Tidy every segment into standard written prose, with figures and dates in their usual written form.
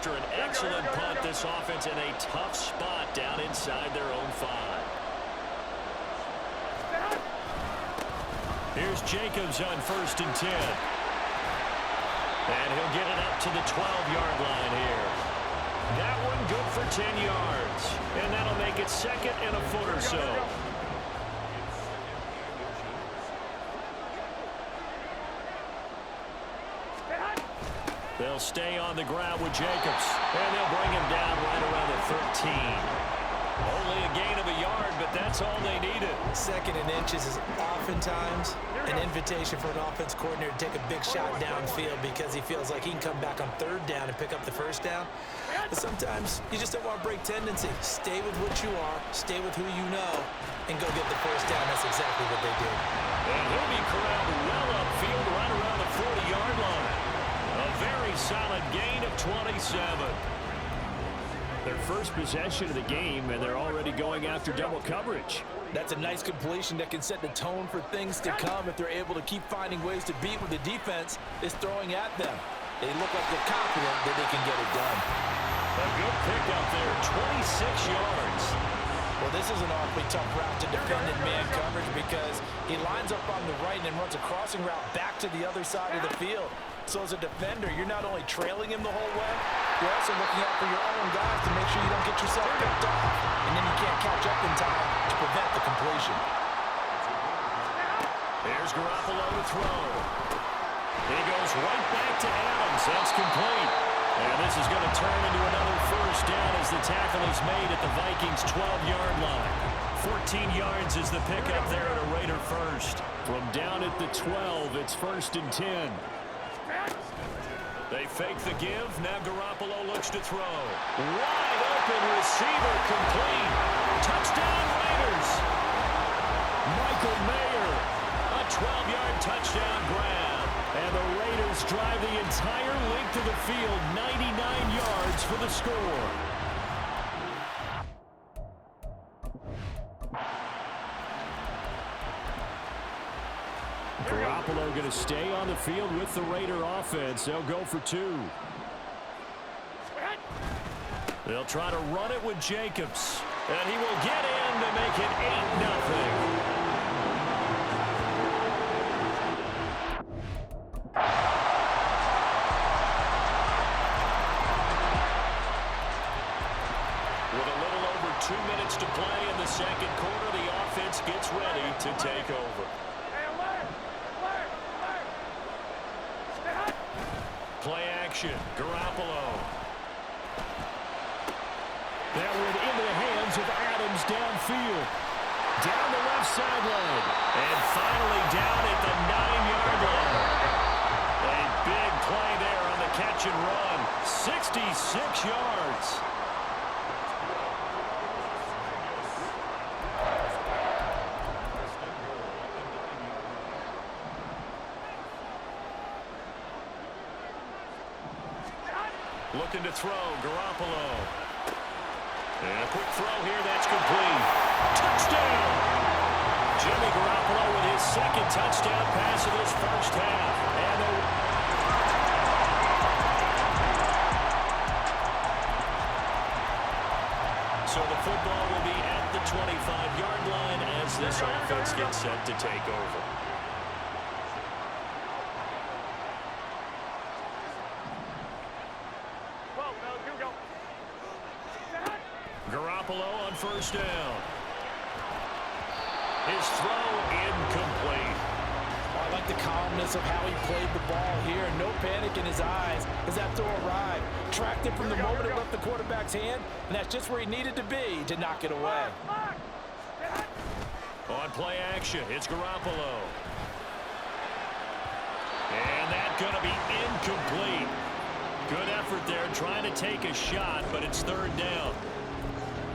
After an excellent punt, this offense in a tough spot down inside their own 5. Here's Jacobs on 1st and 10. And he'll get it up to the 12-yard line here. That one good for 10 yards. And that'll make it 2nd and a foot or so. They'll stay on the ground with Jacobs. And they'll bring him down right around the 13. Only a gain of a yard, but that's all they needed. 2nd and inches is oftentimes an invitation for an offense coordinator to take a big shot downfield because he feels like he can come back on 3rd down and pick up the 1st down. But sometimes you just don't want to break tendency. Stay with what you are, stay with who you know, and go get the 1st down. That's exactly what they did. And he'll be corralled well upfield right around the 40-yard line. A very solid gain of 27. Their first possession of the game, and they're already going after double coverage. That's a nice completion that can set the tone for things to come if they're able to keep finding ways to beat what the defense is throwing at them. They look like they're confident that they can get it done. A good pickup there, 26 yards. Well, this is an awfully tough route to defend in man coverage because he lines up on the right and then runs a crossing route back to the other side of the field. So as a defender, you're not only trailing him the whole way, you're also looking out for your own guys to make sure you don't get yourself picked off. And then you can't catch up in time to prevent the completion. There's Garoppolo to throw. He goes right back to Adams. That's complete. And this is going to turn into another 1st down as the tackle is made at the Vikings' 12-yard line. 14 yards is the pickup there at a Raider 1st. From down at the 12, it's 1st and 10. They fake the give. Now Garoppolo looks to throw. Wide open receiver complete. Touchdown Raiders. Michael Mayer. A 12-yard touchdown grab. And the Raiders drive the entire length of the field. 99 yards for the score. Garoppolo going to stay on the field with the Raider offense. They'll go for 2. They'll try to run it with Jacobs. And he will get in to make it 8-0. With a little over 2 minutes to play in the 2nd quarter, the offense gets ready to take over. Play action, Garoppolo. That one into the hands of Adams downfield. Down the left sideline. And finally down at the 9-yard line. A big play there on the catch and run. 66 yards. Looking to throw, Garoppolo. And a quick throw here, that's complete. Touchdown! Jimmy Garoppolo with his 2nd touchdown pass of this 1st half. So the football will be at the 25-yard line as this offense gets set to take over. Garoppolo on 1st down. His throw incomplete. I like the calmness of how he played the ball here. No panic in his eyes as that throw arrived. Tracked it from the moment it left the quarterback's hand, and that's just where he needed to be to knock it away. On play action, it's Garoppolo. And that's going to be incomplete. Good effort there trying to take a shot, but it's 3rd down.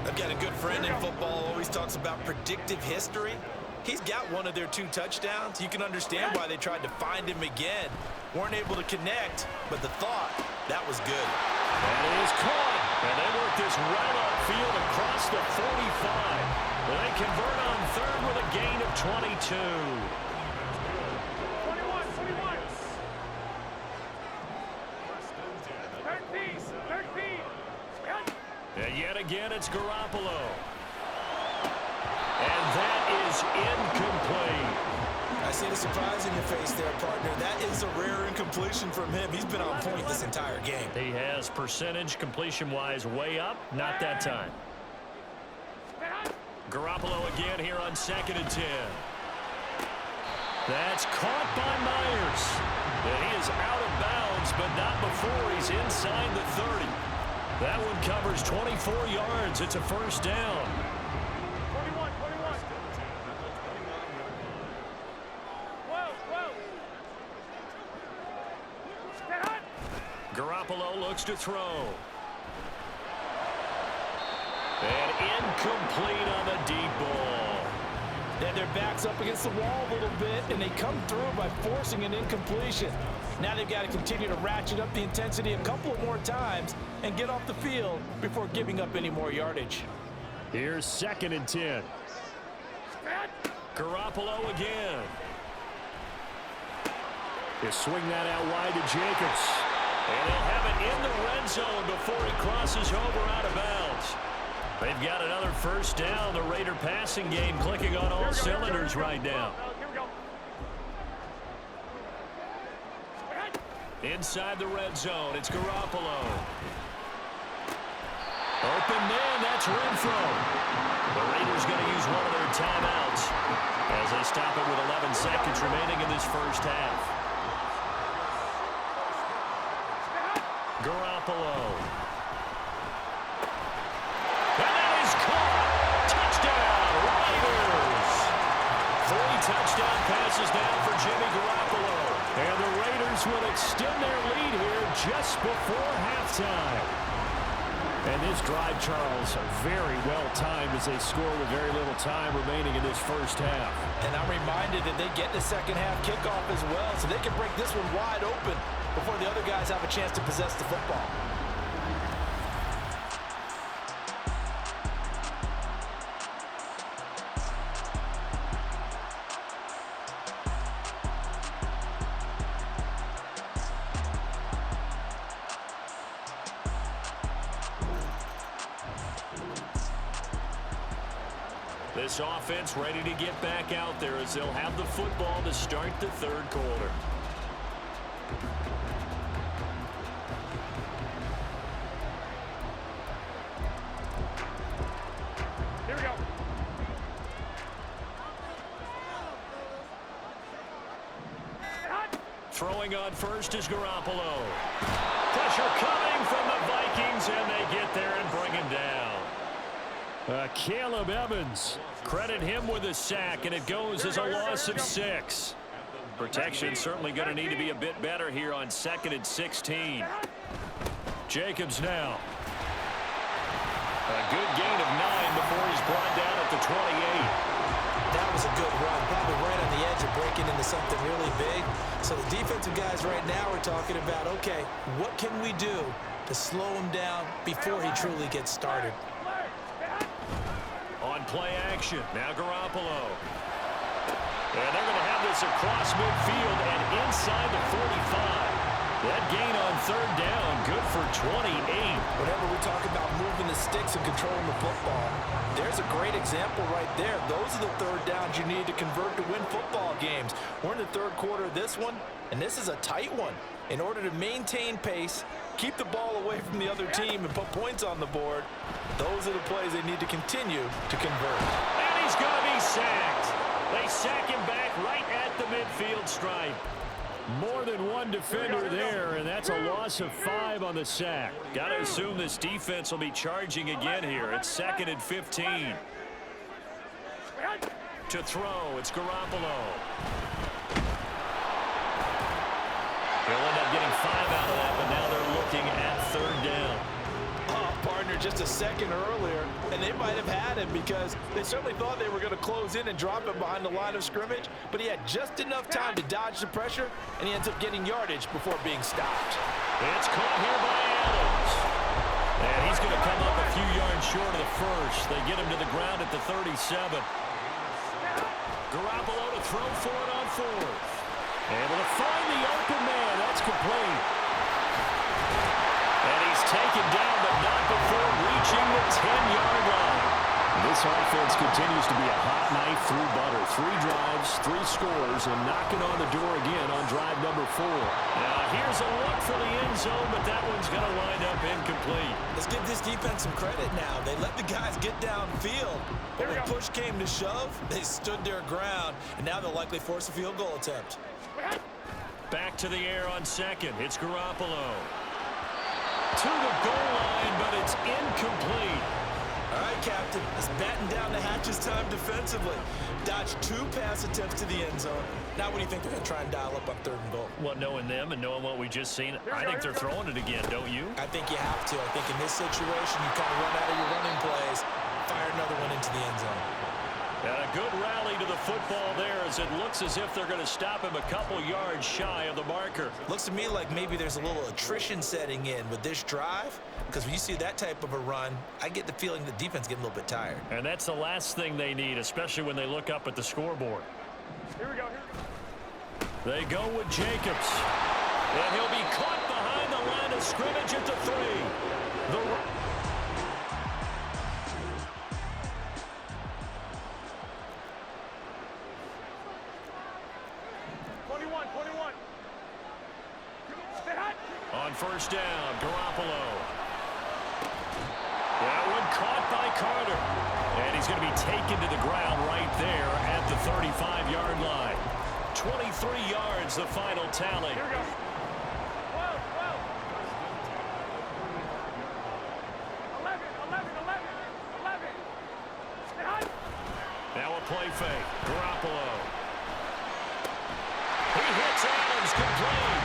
I've got a good friend in football, always talks about predictive history. He's got one of their 2 touchdowns. You can understand why they tried to find him again. Weren't able to connect, but the thought, that was good. That is caught. And they work this right upfield across the 45. They convert on 3rd with a gain of 22. 21. 13. And yet again, it's Garoppolo. And that is incomplete. I see the surprise in your face there, partner. That is a rare incompletion from him. He's been on point this entire game. He has percentage completion-wise way up. Not that time. Garoppolo again here on 2nd and 10. That's caught by Myers. And he is out of bounds, but not before he's inside the 30. That one covers 24 yards. It's a first down. 21. Garoppolo looks to throw. And incomplete on the deep ball. Then their back's up against the wall a little bit, and they come through by forcing an incompletion. Now they've got to continue to ratchet up the intensity a couple more times and get off the field before giving up any more yardage. Here's 2nd and 10. Garoppolo again. He'll swing that out wide to Jacobs. And he'll have it in the red zone before he crosses over out of bounds. They've got another first down. The Raider passing game clicking on all cylinders right now. Inside the red zone, it's Garoppolo. Open man, that's Renfro. The Raiders going to use one of their timeouts as they stop it with 11 seconds remaining in this first half. Garoppolo. And that is caught. Touchdown, Raiders. 3 touchdown passes down for Jimmy Garoppolo. And the Raiders will extend their lead here just before halftime. And this drive, Charles, very well timed as they score with very little time remaining in this first half. And I'm reminded that they get the second half kickoff as well, so they can break this one wide open before the other guys have a chance to possess the football. This offense ready to get back out there as they'll have the football to start the third quarter. Here we go. Throwing on first is Garoppolo. Pressure coming from the Vikings, and they get there and bring him down. Caleb Evans, credit him with a sack, and it goes as a loss of 6. Protection certainly going to need to be a bit better here on 2nd and 16. Jacobs now. A good gain of 9 before he's brought down at the 28. That was a good run, probably right on the edge of breaking into something really big. So the defensive guys right now are talking about, okay, what can we do to slow him down before he truly gets started? On play action, now Garoppolo. And they're going to have this across midfield and inside the 45. That gain on 3rd down, good for 28. Whenever we talk about moving the sticks and controlling the football, there's a great example right there. Those are the 3rd downs you need to convert to win football games. We're in the 3rd quarter of this one, and this is a tight one. In order to maintain pace, keep the ball away from the other team, and put points on the board, those are the plays they need to continue to convert. And he's going to be sacked. They sack him back right at the midfield stripe. More than one defender there, and that's a loss of 5 on the sack. Got to assume this defense will be charging again here. It's 2nd and 15. To throw, it's Garoppolo. He'll end up getting 5 out of that, but now they're looking at 3rd down. Partner just a second earlier, and they might have had him because they certainly thought they were going to close in and drop him behind the line of scrimmage, but he had just enough time to dodge the pressure, and he ends up getting yardage before being stopped. It's caught here by Adams. And he's going to come up a few yards short of the first. They get him to the ground at the 37. Garoppolo to throw for it on 4th. Able to find the open man. That's complete. And he's taken down, but not before reaching 10-yard line. This offense continues to be a hot knife through butter. 3 drives, 3 scores, and knocking on the door again on drive number 4. Now here's a look for the end zone, but that one's going to wind up incomplete. Let's give this defense some credit now. They let the guys get downfield. But when push came to shove, they stood their ground, and now they'll likely force a field goal attempt. Back to the air on second. It's Garoppolo. To the goal line, but it's incomplete. All right, Captain, let's batten down the hatches time defensively. Dodged 2 pass attempts to the end zone. Now what do you think they're going to try and dial up on 3rd and goal? Well, knowing them and knowing what we just seen, I think they're throwing it again, don't you? I think you have to. I think in this situation, you kind of run out of your running plays, fire another one into the end zone. And a good rally to the football there as it looks as if they're going to stop him a couple yards shy of the marker. Looks to me like maybe there's a little attrition setting in with this drive, because when you see that type of a run, I get the feeling the defense getting a little bit tired. And that's the last thing they need, especially when they look up at the scoreboard. Here we go. They go with Jacobs. And he'll be caught behind the line of scrimmage at the 3. 21. On first down, Garoppolo. That one caught by Carter. And he's going to be taken to the ground right there at the 35-yard line. 23 yards, the final tally. Here we go. 12. 11. Now a play fake. Garoppolo. He hits Adams complete.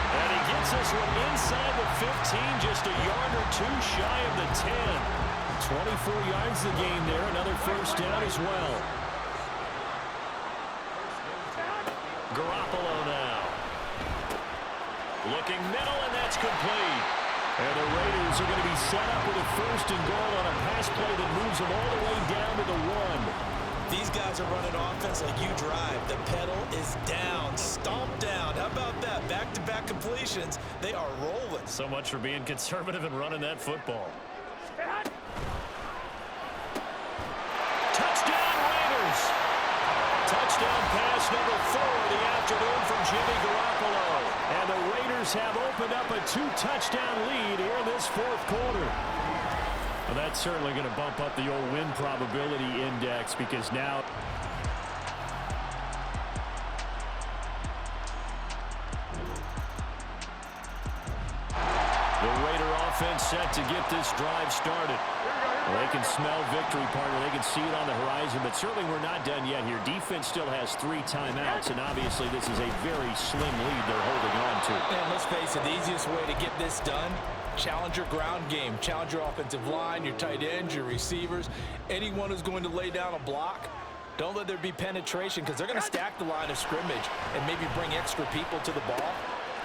And he gets this one inside the 15, just a yard or 2 shy of the 10. 24 yards the game there. Another first down as well. Garoppolo now. Looking middle, and that's complete. And the Raiders are going to be set up with a first and goal on a pass play that moves them all the way down to the 1. These guys are running offense like you drive. The pedal is down, stomped down. How about that? Back-to-back completions. They are rolling. So much for being conservative and running that football. Touchdown, Raiders. Touchdown pass number 4 of the afternoon from Jimmy Garoppolo. And the Raiders have opened up a 2-touchdown lead here in this 4th quarter. Well, that's certainly going to bump up the old win probability index because now the Raider offense set to get this drive started. Well, they can smell victory, partner. They can see it on the horizon, but certainly we're not done yet here. Defense still has 3 timeouts, and obviously this is a very slim lead they're holding on to. And let's face it, the easiest way to get this done, challenge your ground game. Challenge your offensive line, your tight ends, your receivers, anyone who's going to lay down a block. Don't let there be penetration because they're going to stack the line of scrimmage and maybe bring extra people to the ball.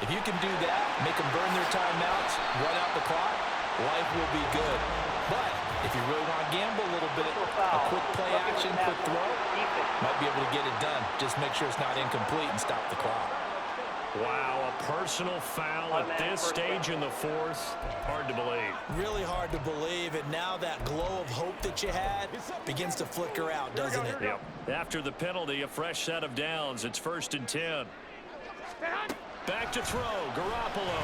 If you can do that, make them burn their timeouts, run out the clock, life will be good. But if you really want to gamble a little bit, a quick play action, quick throw, might be able to get it done. Just make sure it's not incomplete and stop the clock. Wow, a personal foul at this stage in the 4th. Hard to believe. Really hard to believe, and now that glow of hope that you had begins to flicker out, doesn't it? Yep. After the penalty, a fresh set of downs. It's 1st and 10. Back to throw, Garoppolo.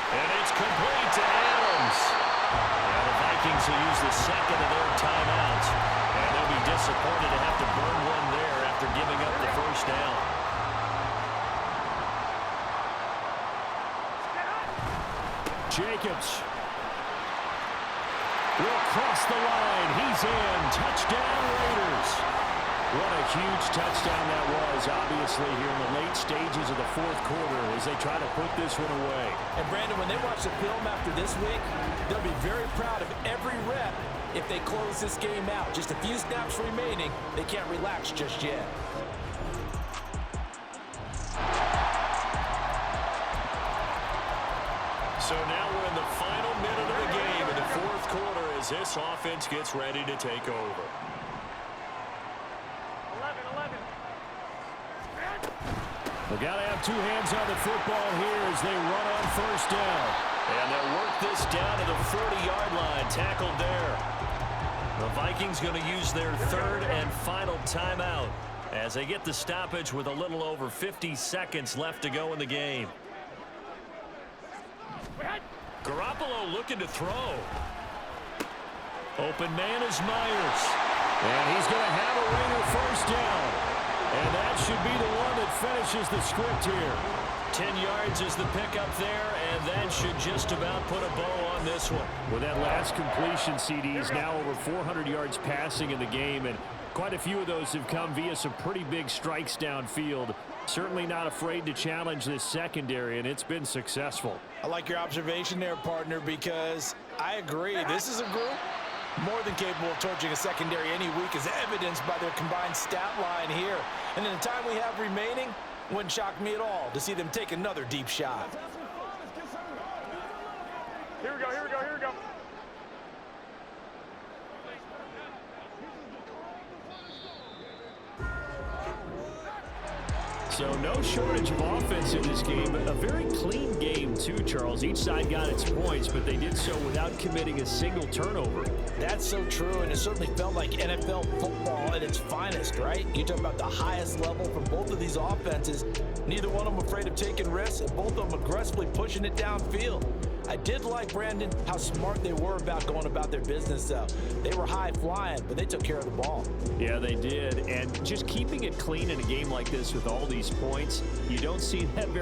And it's complete to Adams. Now the Vikings will use the second of their timeouts. And they'll be disappointed to have to burn one there after giving up the first down. Jacobs will cross the line. He's in. Touchdown, Raiders. What a huge touchdown that was, obviously, here in the late stages of the 4th quarter as they try to put this one away. And, Brandon, when they watch the film after this week, they'll be very proud of every rep if they close this game out. Just a few snaps remaining. They can't relax just yet. So now we're in the final minute of the game in the 4th quarter as this offense gets ready to take over. 11. They've got to have 2 hands on the football here as they run on first down. And they'll work this down to the 40-yard line. Tackled there. The Vikings going to use their third and final timeout as they get the stoppage with a little over 50 seconds left to go in the game. Garoppolo looking to throw. Open man is Myers. And he's going to have a Raider first down. And that should be the one that finishes the script here. 10 yards is the pickup there, and that should just about put a bow on this one. With that last completion, CD's now over 400 yards passing in the game, and quite a few of those have come via some pretty big strikes downfield. Certainly not afraid to challenge this secondary, and it's been successful. I like your observation there, partner, because I agree. This is a group more than capable of torching a secondary any week, as evidenced by their combined stat line here. And in the time we have remaining, wouldn't shock me at all to see them take another deep shot. Here we go, here we go, here we go. So no shortage of offense in this game, but a very clean game too, Charles. Each side got its points, but they did so without committing a single turnover. That's so true, and it certainly felt like NFL football at its finest, right? You talk about the highest level from both of these offenses. Neither one of them afraid of taking risks, and both of them aggressively pushing it downfield. I did like, Brandon, how smart they were about going about their business, though. They were high-flying, but they took care of the ball. Yeah, they did. And just keeping it clean in a game like this with all these points, you don't see that very